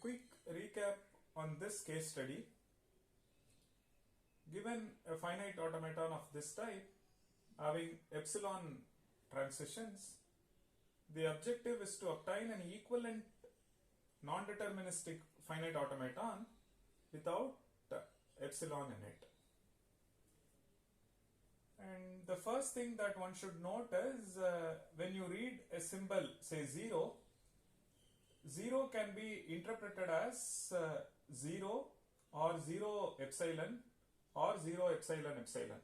quick recap on this case study. Given a finite automaton of this type having epsilon transitions, the objective is to obtain an equivalent non-deterministic finite automaton without epsilon in it. And the first thing that one should note is when you read a symbol, say 0, 0 can be interpreted as 0 or 0 epsilon or 0 epsilon epsilon.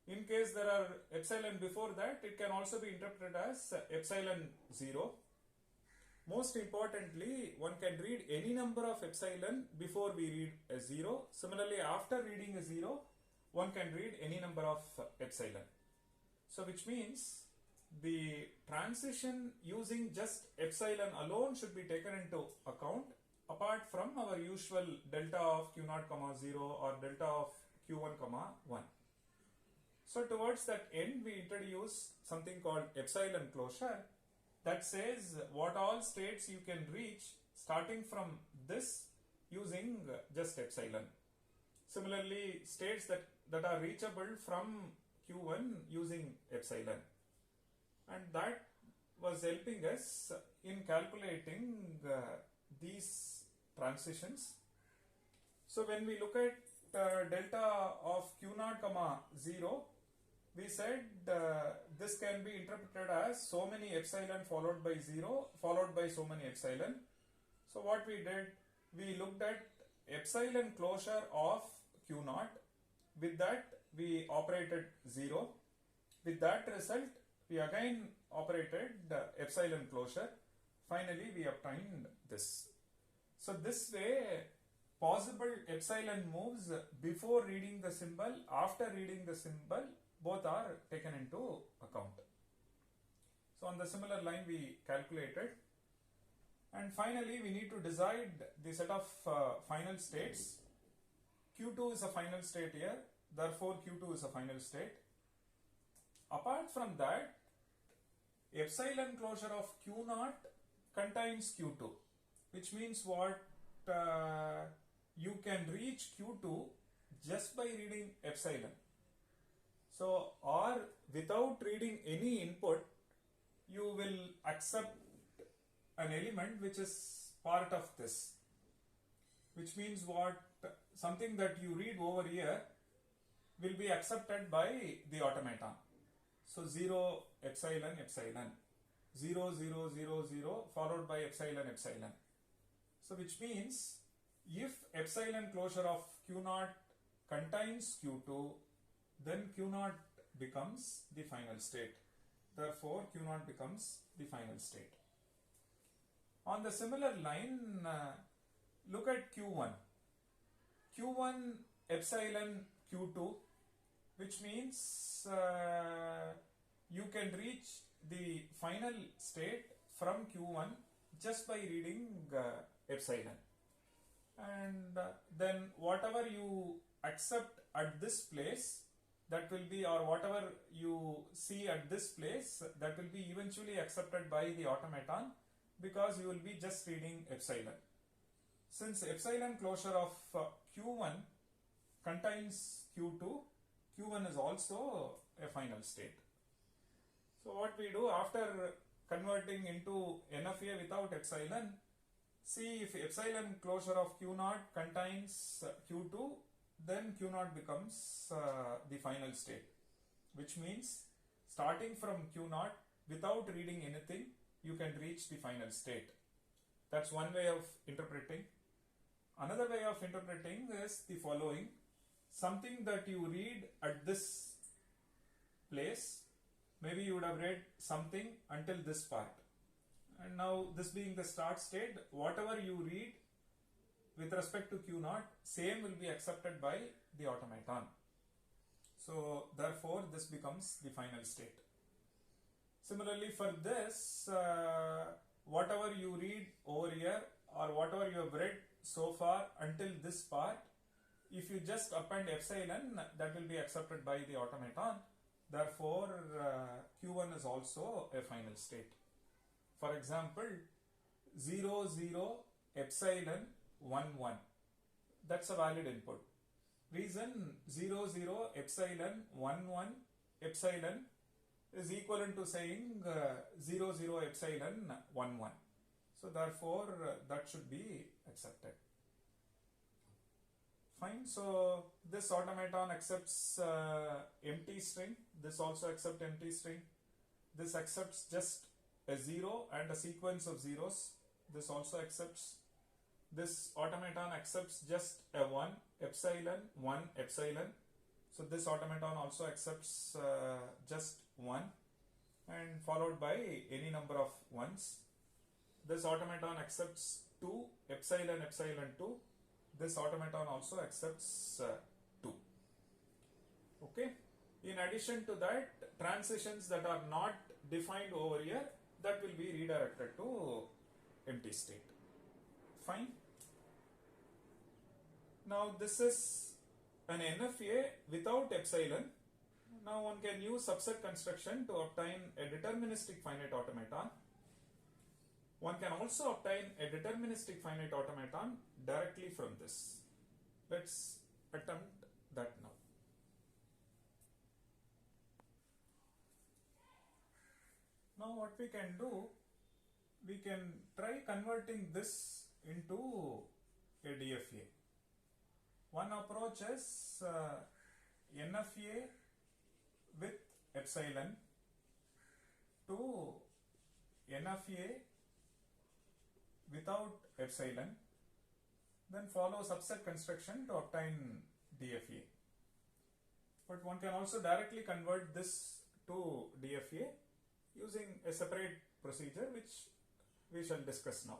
In case there are epsilon before that, it can also be interpreted as epsilon 0. Most importantly, one can read any number of epsilon before we read a 0. Similarly, after reading a 0, one can read any number of epsilon. So which means the transition using just epsilon alone should be taken into account apart from our usual delta of q0 comma 0 or delta of q1 comma 1. So towards that end, we introduce something called epsilon closure that says what all states you can reach starting from this using just epsilon. Similarly, states that are reachable from q1 using epsilon. And that was helping us in calculating these transitions. So when we look at delta of q0 comma 0, we said this can be interpreted as so many epsilon followed by 0 followed by so many epsilon. So what we did, we looked at epsilon closure of q0. With that we operated 0. With that result we again operated epsilon closure. Finally we obtained this. So this way possible epsilon moves before reading the symbol, after reading the symbol, both are taken into account. So on the similar line we calculated, and finally we need to decide the set of final states. Q2 is a final state here, therefore Q2 is a final state. Apart from that, epsilon closure of Q0 contains Q2, which means what? You can reach Q2 just by reading epsilon. So, or without reading any input, you will accept an element which is part of this. Which means what? Something that you read over here will be accepted by the automaton. So 0 epsilon epsilon, 0 0 0 0 followed by epsilon epsilon. So which means if epsilon closure of Q0 contains Q2, then Q0 becomes the final state. Therefore Q0 becomes the final state. On the similar line, look at Q1. Q1 epsilon Q2, which means you can reach the final state from Q1 just by reading epsilon. And then whatever you accept at this place, that will be, or whatever you see at this place, that will be eventually accepted by the automaton because you will be just reading epsilon. Since epsilon closure of Q1 contains Q2, Q1 is also a final state. So what we do after converting into NFA without epsilon, see if epsilon closure of Q0 contains Q2, then Q0 becomes the final state. Which means starting from Q0 without reading anything, you can reach the final state. That's one way of interpreting. Another way of interpreting is the following. Something that you read at this place, maybe you would have read something until this part. And now this being the start state, whatever you read with respect to Q0, same will be accepted by the automaton. So therefore this becomes the final state. Similarly for this, whatever you read over here or whatever you have read so far until this part, if you just append epsilon, that will be accepted by the automaton. Therefore Q1 is also a final state. For example, 0 0 epsilon 1 1. That's a valid input. Reason 0 0 epsilon 1 1 epsilon is equivalent to saying 0 0 epsilon 1 1. So therefore that should be accepted. Fine. So this automaton accepts empty string. This also accepts empty string. This accepts just a 0 and a sequence of zeros. This also accepts. This automaton accepts just a 1 epsilon 1 epsilon. So this automaton also accepts just 1 and followed by any number of ones. This automaton accepts 2 epsilon epsilon 2. This automaton also accepts 2. Okay. In addition to that, transitions that are not defined over here, that will be redirected to empty state. Fine. Now this is an NFA without epsilon. Now one can use subset construction to obtain a deterministic finite automaton. One can also obtain a deterministic finite automaton directly from this. Let's attempt that now. Now what we can do, we can try converting this into a DFA. One approach is NFA with epsilon to NFA without epsilon, then follow subset construction to obtain DFA. But one can also directly convert this to DFA using a separate procedure which we shall discuss now.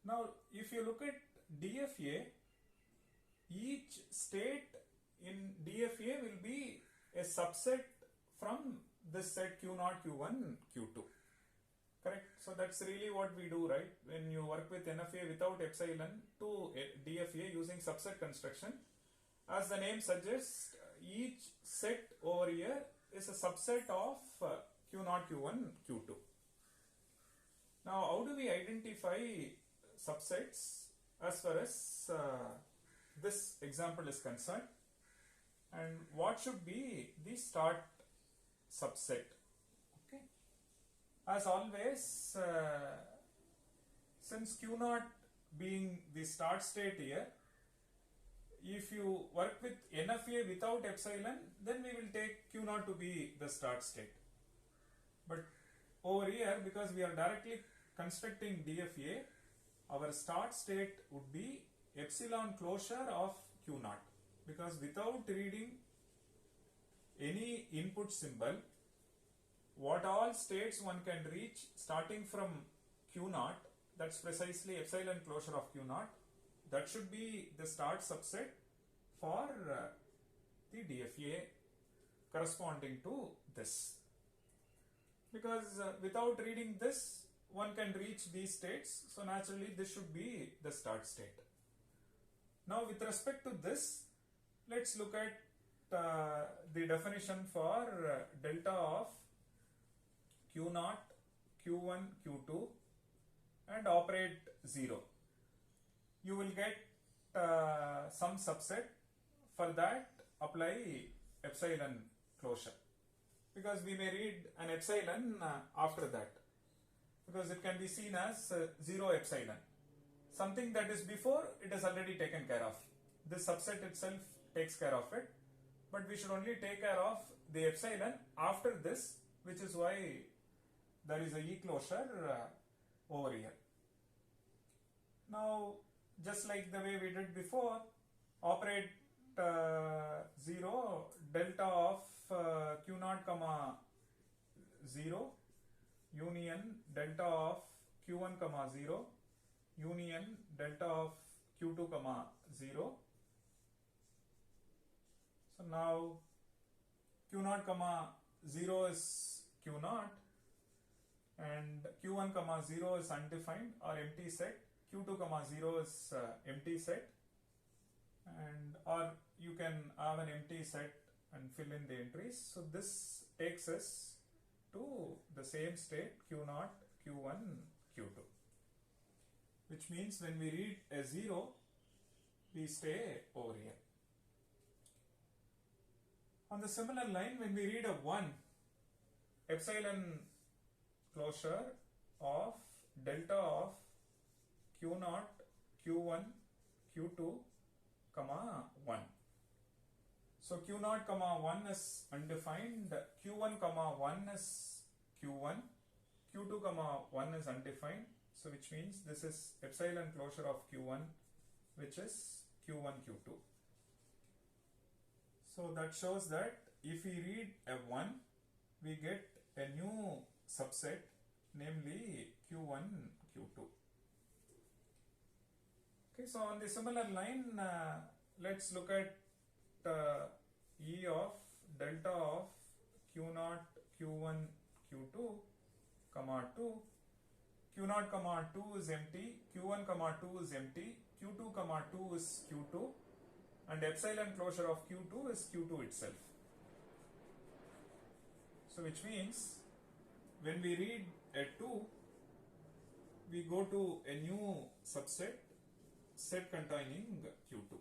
Now if you look at DFA, each state in DFA will be a subset from this set Q0, Q1, Q2. Correct? So that's really what we do, right? When you work with NFA without epsilon to DFA using subset construction, as the name suggests, each set over here is a subset of Q0, Q1, Q2. Now how do we identify subsets as far as this example is concerned, and what should be the start subset? Okay. As always, since Q0 being the start state here, if you work with NFA without epsilon, then we will take Q0 to be the start state. But over here, because we are directly constructing DFA, our start state would be epsilon closure of Q0, because without reading any input symbol, what all states one can reach starting from Q0, that's precisely epsilon closure of Q0, that should be the start subset for the DFA corresponding to this. Because without reading this, one can reach these states, so naturally this should be the start state. Now with respect to this, let's look at the definition for delta of Q0, Q1, Q2 and operate 0. You will get some subset. For that, apply epsilon closure, because we may read an epsilon after that, because it can be seen as 0 epsilon. Something that is before, it is already taken care of. This subset itself takes care of it, but we should only take care of the epsilon after this, which is why there is a E closure over here. Now, just like the way we did before, operate 0 delta of Q0 comma 0 union delta of Q1 comma 0 union delta of Q2 comma 0. So now Q0 comma 0 is Q0 and Q1 comma 0 is undefined or empty set, Q2 comma 0 is empty set, and or you can have an empty set and fill in the entries. So this takes us to the same state Q0, Q1, Q2. which means when we read a 0, we stay over here. On the similar line, when we read a 1, epsilon closure of delta of q0, q1, q2, comma 1. So q0 comma 1 is undefined, q1 comma 1 is q1, q2 comma 1 is undefined, so which means this is epsilon closure of q1, which is q1, q2. So that shows that if we read a 1, we get a new subset, namely q1, q2. Okay, so on the similar line, let's look at E of delta of q0, q1, q2, comma 2. q0 comma 2 is empty, q1 comma 2 is empty, q2 comma 2 is q2, and epsilon closure of q2 is q2 itself. So which means when we read a 2, we go to a new subset, set containing q2.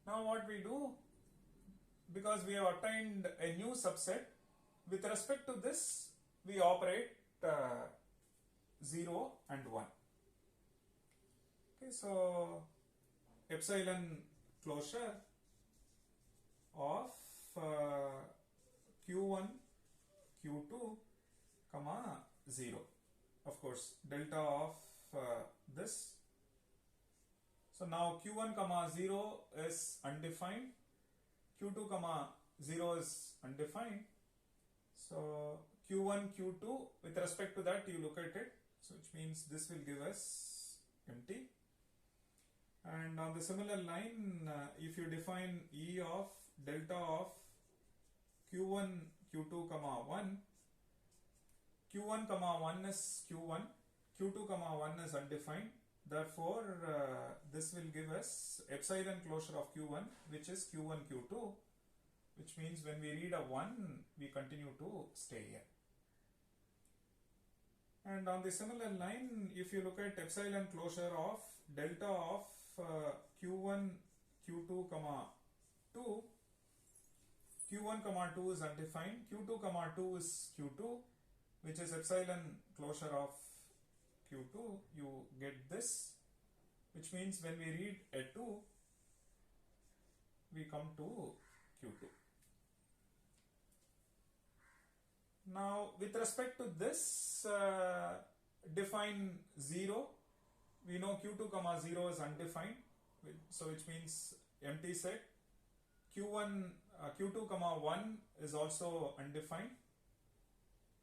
Now what we do, because we have obtained a new subset, with respect to this we operate 0 and 1. Okay, so epsilon closure of q1, q2, comma 0. Of course, delta of this. So now q1 comma 0 is undefined, q2 comma 0 is undefined. So q1, q2, with respect to that you look at it, so which means this will give us empty. And on the similar line, if you define E of delta of q1, q2, comma 1, q1 comma 1 is q1, q2 comma 1 is undefined, therefore this will give us epsilon closure of q1, which is q1, q2, which means when we read a 1, we continue to stay here. And on the similar line, if you look at epsilon closure of delta of q1, q2, comma 2, q1 comma 2 is undefined, q2 comma 2 is q2, which is epsilon closure of q2, you get this, which means when we read a 2, we come to q2. Now with respect to this, define 0. We know q2 comma 0 is undefined, so which means empty set. q2 comma 1 is also undefined.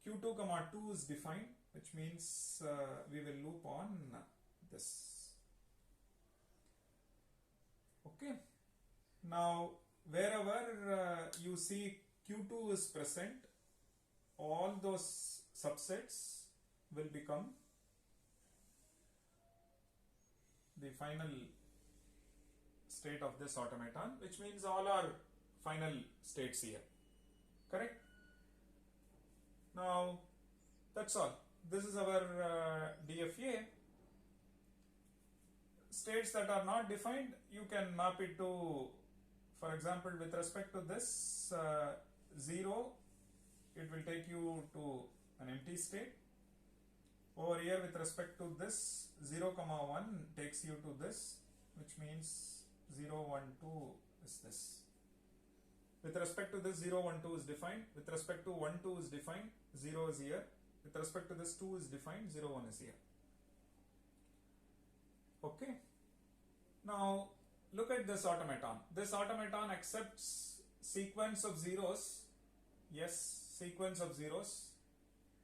q2 comma 2 is defined, which means we will loop on this. Okay. Now wherever you see q2 is present, all those subsets will become the final state of this automaton, which means all are final states here. Correct? Now that's all. This is our DFA. States that are not defined, you can map it to, for example, with respect to this 0, it will take you to an empty state. Over here with respect to this 0, 1 takes you to this, which means 0, 1, 2 is this. With respect to this 0, 1, 2 is defined. With respect to 1, 2 is defined, 0 is here. With respect to this 2 is defined, 0, 1 is here. Okay. Now look at this automaton. This automaton accepts sequence of zeros, yes, sequence of zeros,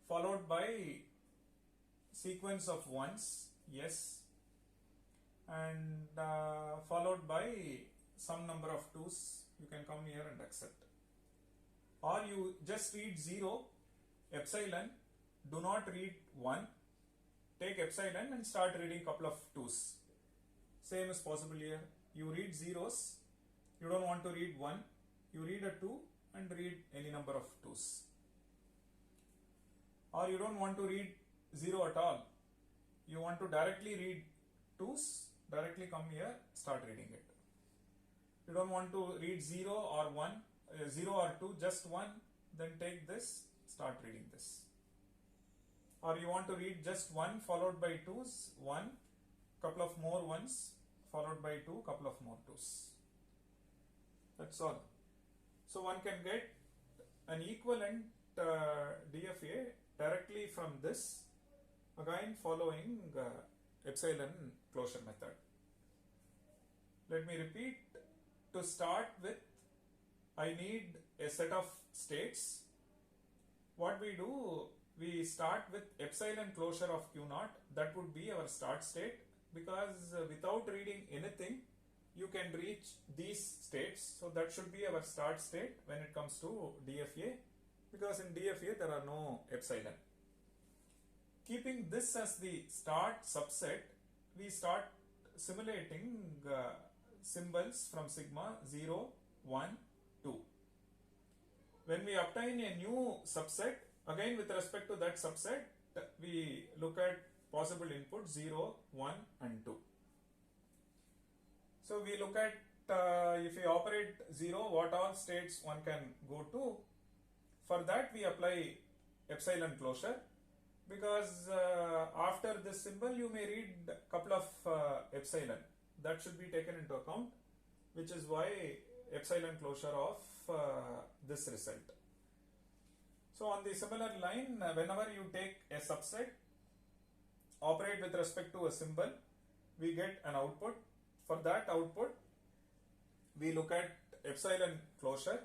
followed by sequence of ones, yes, and followed by some number of 2's. You can come here and accept. Or you just read 0, epsilon, do not read 1, take epsilon and start reading couple of 2's. Same is possible here. You read zeros, you don't want to read 1, you read a 2 and read any number of 2's. Or you don't want to read 0 at all, you want to directly read 2's, directly come here, start reading it. You don't want to read 0 or 1, 0 or 2, just 1, then take this, start reading this. Or you want to read just 1 followed by 2's, 1, couple of more 1's, followed by 2, couple of more 2's. That's all. So one can get an equivalent DFA directly from this, again following epsilon closure method. Let me repeat. To start with, I need a set of states. What we do, we start with epsilon closure of Q naught. That would be our start state, because without reading anything, you can reach these states. So that should be our start state when it comes to DFA, because in DFA there are no epsilon. Keeping this as the start subset, we start simulating symbols from sigma 0, 1, 2. When we obtain a new subset, again with respect to that subset, we look at possible input 0, 1 and 2. So we look at if we operate 0, what all states one can go to. For that we apply epsilon closure, because after this symbol you may read a couple of epsilon. That should be taken into account, which is why epsilon closure of this result. So on the similar line, whenever you take a subset, operate with respect to a symbol, we get an output. For that output, we look at epsilon closure.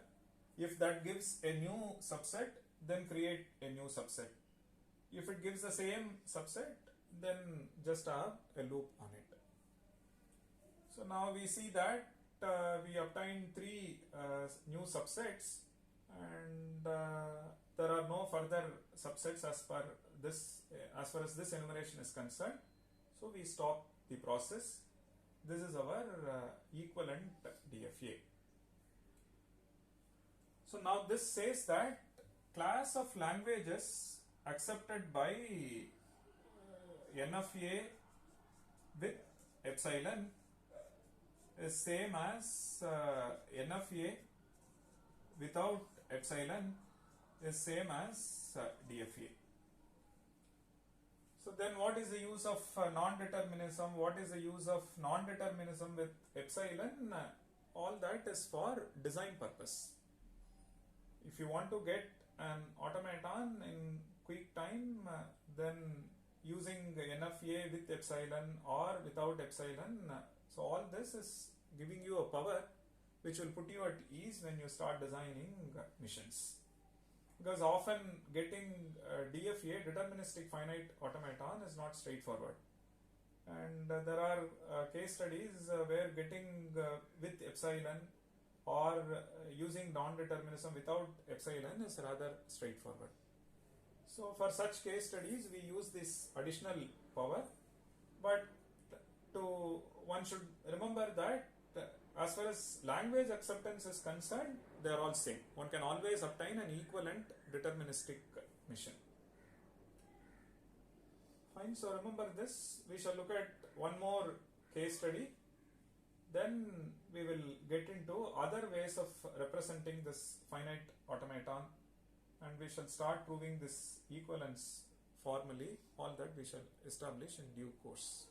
If that gives a new subset, then create a new subset. If it gives the same subset, then just have a loop on it. So now we see that we obtained 3 new subsets, and there are no further subsets as far as this enumeration is concerned. So we stop the process. This is our equivalent DFA. So now this says that class of languages accepted by NFA with epsilon is same as NFA without epsilon is same as DFA. So then what is the use of non-determinism? What is the use of non-determinism with epsilon? All that is for design purpose. If you want to get an automaton in quick time, then using NFA with epsilon or without epsilon, so all this is giving you a power which will put you at ease when you start designing missions. Because often getting DFA, deterministic finite automaton, is not straightforward. And there are case studies where getting with epsilon or using non-determinism without epsilon is rather straightforward. So for such case studies, we use this additional power, but one should remember that as far as language acceptance is concerned, they are all same. One can always obtain an equivalent deterministic mission. Fine, so remember this. We shall look at one more case study. Then we will get into other ways of representing this finite automaton, and we shall start proving this equivalence formally. All that we shall establish in due course.